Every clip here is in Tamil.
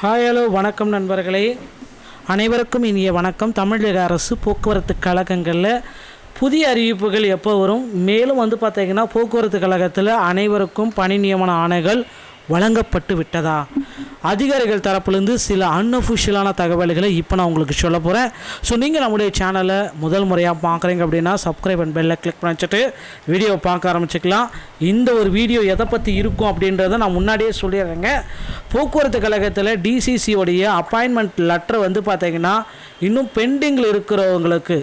ஹாய் ஹலோ வணக்கம் நண்பர்களே, அனைவருக்கும் இனிய வணக்கம். தமிழக அரசு போக்குவரத்து கழகங்களில் புதிய அறிவிப்புகள் எப்போ வரும், மேலும் பார்த்திங்கன்னா போக்குவரத்து கழகத்தில் அனைவருக்கும் பணி நியமன ஆணைகள் வழங்கப்பட்டு விட்டதா, அதிகாரிகள் தரப்புலேருந்து சில அன்அஃபிஷியலான தகவல்களை இப்போ நான் உங்களுக்கு சொல்ல போகிறேன். ஸோ நீங்கள் நம்முடைய சேனலை முதல் முறையாக பார்க்குறீங்க அப்படின்னா சப்ஸ்கிரைப் அண்ட் பெல்லை கிளிக் பண்ணி வச்சுட்டு வீடியோ பார்க்க ஆரம்பிச்சிக்கலாம். இந்த ஒரு வீடியோ எதை பற்றி இருக்கும் அப்படின்றத நான் முன்னாடியே சொல்லிடுறேங்க. போக்குவரத்து கழகத்தில் டிசிசியோடைய அப்பாயின்மெண்ட் லெட்டர் பார்த்திங்கன்னா இன்னும் பெண்டிங்கில் இருக்கிறவங்களுக்கு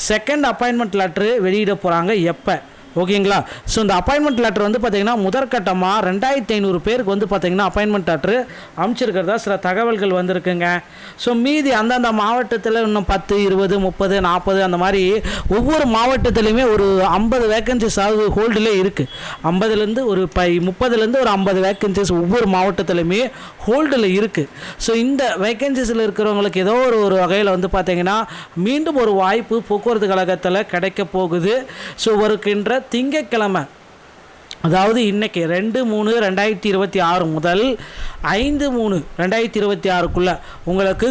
செகண்ட் அப்பாயின்மெண்ட் லெட்ரு வெளியிட போகிறாங்க. எப்போ ஓகேங்களா? ஸோ இந்த அப்பாயின்மெண்ட் லெட்டர் பார்த்திங்கன்னா முதற்கட்டமாக 2500 பேருக்கு பார்த்திங்கன்னா அப்பாயின்மெண்ட் லெட்ரு அமைச்சிருக்கிறதா சில தகவல்கள் வந்திருக்குங்க. ஸோ மீதி அந்தந்த மாவட்டத்தில் இன்னும் 10, 20, 30, 40 அந்த மாதிரி ஒவ்வொரு மாவட்டத்துலேயுமே ஒரு 50 வேக்கன்சிஸ் ஹோல்டில் இருக்குது. 50லேருந்து ஒரு 30லேருந்து ஒரு 50 வேக்கன்சிஸ் ஒவ்வொரு மாவட்டத்துலையுமே ஹோல்டில் இருக்குது. ஸோ இந்த வேக்கன்சிஸில் இருக்கிறவங்களுக்கு ஏதோ ஒரு வகையில் பார்த்திங்கன்னா மீண்டும் ஒரு வாய்ப்பு போக்குவரத்து கழகத்தில் கிடைக்க போகுது. ஸோ வருகின்ற திங்கட்கிழமை, அதாவது இன்றைக்கி 2/3/2026 முதல் 5/3/2026க்குள்ளே உங்களுக்கு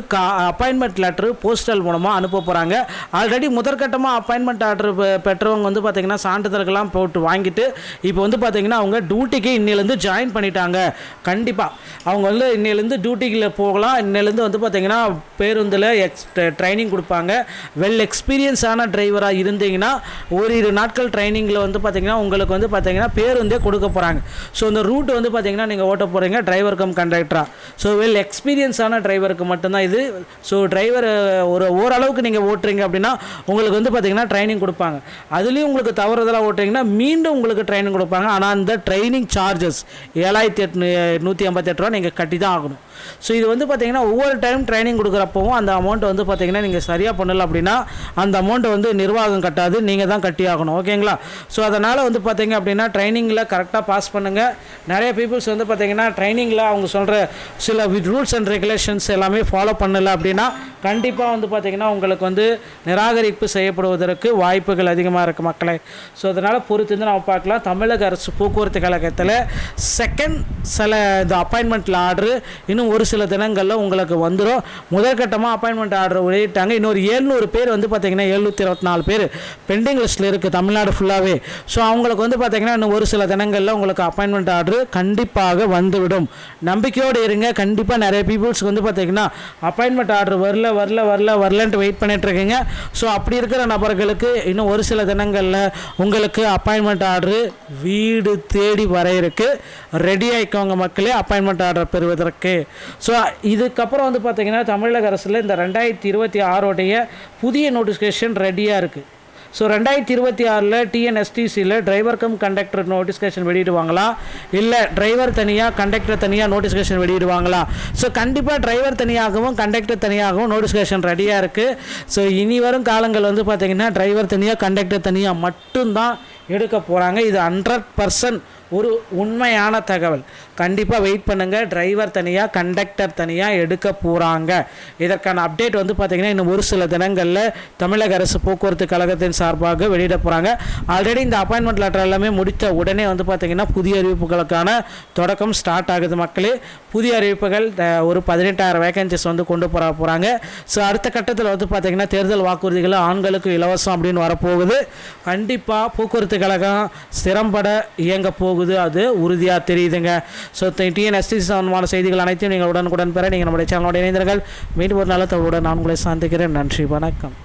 அப்பாயின்மெண்ட் லெட்ரு போஸ்டல் மூலமாக அனுப்ப போகிறாங்க. ஆல்ரெடி முதற்கட்டமாக அப்பாயின்மெண்ட் ஆர்டர் பெற்றவங்க பார்த்திங்கன்னா சான்றிதழ்கள்லாம் போட்டு வாங்கிட்டு இப்போ பார்த்திங்கன்னா அவங்க டியூட்டிக்கு இன்னிலேருந்து ஜாயின் பண்ணிட்டாங்க. கண்டிப்பாக அவங்க இன்னிலேருந்து டியூட்டிக்கில் போகலாம். இன்னிலேருந்து பார்த்திங்கன்னா பேருந்தில் ட்ரைனிங் கொடுப்பாங்க. வெல் எக்ஸ்பீரியன்ஸான டிரைவராக இருந்தீங்கன்னா ஓரிரு நாட்கள் ட்ரைனிங்கில் பார்த்திங்கன்னா உங்களுக்கு பார்த்திங்கன்னா பேருந்தே கொடுக்க போகிறாங்க. ஸோ இந்த ரூட் பார்த்திங்கன்னா நீங்கள் ஓட்ட போகிறீங்க டிரைவர் கம் கண்டக்டராக. ஸோ வெல் எக்ஸ்பீரியன்ஸான டிரைவருக்கு மட்டும்தான் இது. ஸோ டிரைவர் ஓரளவுக்கு நீங்கள் ஓட்டுறீங்க அப்படின்னா உங்களுக்கு பார்த்திங்கன்னா ட்ரைனிங் கொடுப்பாங்க. அதுலேயும் உங்களுக்கு தவறுதலாக ஓட்டுறீங்கன்னா மீண்டும் உங்களுக்கு ட்ரைனிங் கொடுப்பாங்க. ஆனால் அந்த ட்ரைனிங் சார்ஜஸ் 7,158 ரூபா நீங்கள் கட்டி தான் ஆகணும். ஸோ இது பார்த்திங்கன்னா ஒவ்வொரு டைம் ட்ரைனிங் கொடுக்குறப்பவும் அந்த அமௌண்ட்டை பார்த்திங்கன்னா நீங்கள் சரியாக பண்ணலை அப்படின்னா அந்த அமௌண்ட்டை நிர்வாகம் கட்டாது, நீங்கள் தான் கட்டி ஆகணும். ஓகேங்களா? ஸோ அதனால் பார்த்திங்க அப்படின்னா ட்ரைனிங்கில் கரெக்டாக பாஸ் பண்ணுங்கள். நிறைய பீப்புள்ஸ் பார்த்திங்கன்னா ட்ரைனிங்கில் அவங்க சொல்கிற சில ரூல்ஸ் அண்ட் ரெகுலேஷன்ஸ் எல்லாமே ஃபாலோ பண்ணலை அப்படின்னா கண்டிப்பாக பார்த்திங்கன்னா உங்களுக்கு நிராகரிப்பு செய்யப்படுவதற்கு வாய்ப்புகள் அதிகமாக இருக்குது மக்களே. ஸோ அதனால் பொறுத்து நம்ம பார்க்கலாம். தமிழக அரசு போக்குவரத்து கழகத்தில் செகண்ட் சில இந்த அப்பாயின்மெண்ட்டில் ஆர்டரு இன்னும் ஒரு சில தினங்களில் உங்களுக்கு வந்துடும். முதற்கட்டமாக அப்பாயின்மெண்ட் ஆர்டர் வெளியிட்டாங்க. இன்னொரு 700 பேர் பார்த்திங்கன்னா 724 பேர் பெண்டிங் லிஸ்ட்டில் இருக்குது தமிழ்நாடு ஃபுல்லாகவே. ஸோ அவங்களுக்கு பார்த்திங்கன்னா இன்னும் ஒரு சில தினங்களில் உங்களுக்கு அப்பாயின்மெண்ட் ஆர்டர் கண்டிப்பாக வந்துவிடும். நம்பிக்கையோடு இருங்க. கண்டிப்பாக நிறைய பீப்புள்ஸ்க்கு பார்த்திங்கன்னா அப்பாயின்மெண்ட் ஆர்டர் வரலன்ட்டு வெயிட் பண்ணிட்டு இருக்கீங்க. ஸோ அப்படி இருக்கிற நபர்களுக்கு இன்னும் ஒரு சில தினங்களில் உங்களுக்கு அப்பாயின்மெண்ட் ஆர்டர் வீடு தேடி வர இருக்கு. ரெடி ஆகிக்கோங்க மக்களே அப்பாயின்மெண்ட் ஆர்டர் பெறுவதற்கு. ஸோ இதுக்கப்புறம் பார்த்திங்கன்னா தமிழக அரசில் இந்த 2026 புதிய நோட்டிஃபிகேஷன் ரெடியாக இருக்குது. ஸோ 2026 டிஎன்எஸ்டிசியில் டிரைவர் கம் கண்டக்டர் நோட்டிஃபிகேஷன் வெளியிடுவாங்களா, இல்லை டிரைவர் தனியாக கண்டக்டர் தனியாக நோட்டிஃபிகேஷன் வெளியிடுவாங்களா? ஸோ கண்டிப்பாக டிரைவர் தனியாகவும் கண்டக்டர் தனியாகவும் நோட்டிஃபிகேஷன் ரெடியாக இருக்குது. ஸோ இனி வரும் காலங்கள் பார்த்திங்கன்னா டிரைவர் தனியாக கண்டக்டர் தனியாக மட்டும்தான் எடுக்க போகிறாங்க. இது 100% ஒரு உண்மையான தகவல். கண்டிப்பாக வெயிட் பண்ணுங்கள். டிரைவர் தனியாக கண்டக்டர் தனியாக எடுக்க போகிறாங்க. இதற்கான அப்டேட் பார்த்திங்கன்னா இன்னும் ஒரு சில தினங்களில் தமிழக அரசு போக்குவரத்து கழகத்தின் சார்பாக வெளியிட போகிறாங்க. ஆல்ரெடி இந்த அப்பாயின்மெண்ட் லெட்டர் எல்லாமே முடித்த உடனே பார்த்திங்கன்னா புதிய அறிவிப்புகளுக்கான தொடக்கம் ஸ்டார்ட் ஆகுது மக்களே. புதிய அறிவிப்புகள் ஒரு 18,000 வேகன்சிஸ் கொண்டு போகிறாங்க. ஸோ அடுத்த கட்டத்தில் பார்த்திங்கன்னா தேர்தல் வாக்குறுதிகள் ஆண்களுக்கு இலவசம் அப்படின்னு வரப்போகுது. கண்டிப்பாக போக்குவரத்து கழகம் திறம்பட இயங்க போகுது. அது உறுதியாக தெரியுதுங்க. ஸோ டிஎன்எஸ்டி சம்பந்தமான செய்திகள் அனைத்தையும் நீங்கள் உடனுக்குடன் பெற நீங்கள் நம்முடைய சேனலோட இணைந்தீர்கள். மீண்டும் ஒரு நல்ல தகவலுடன் நான் உங்களை சந்திக்கிறேன். நன்றி, வணக்கம்.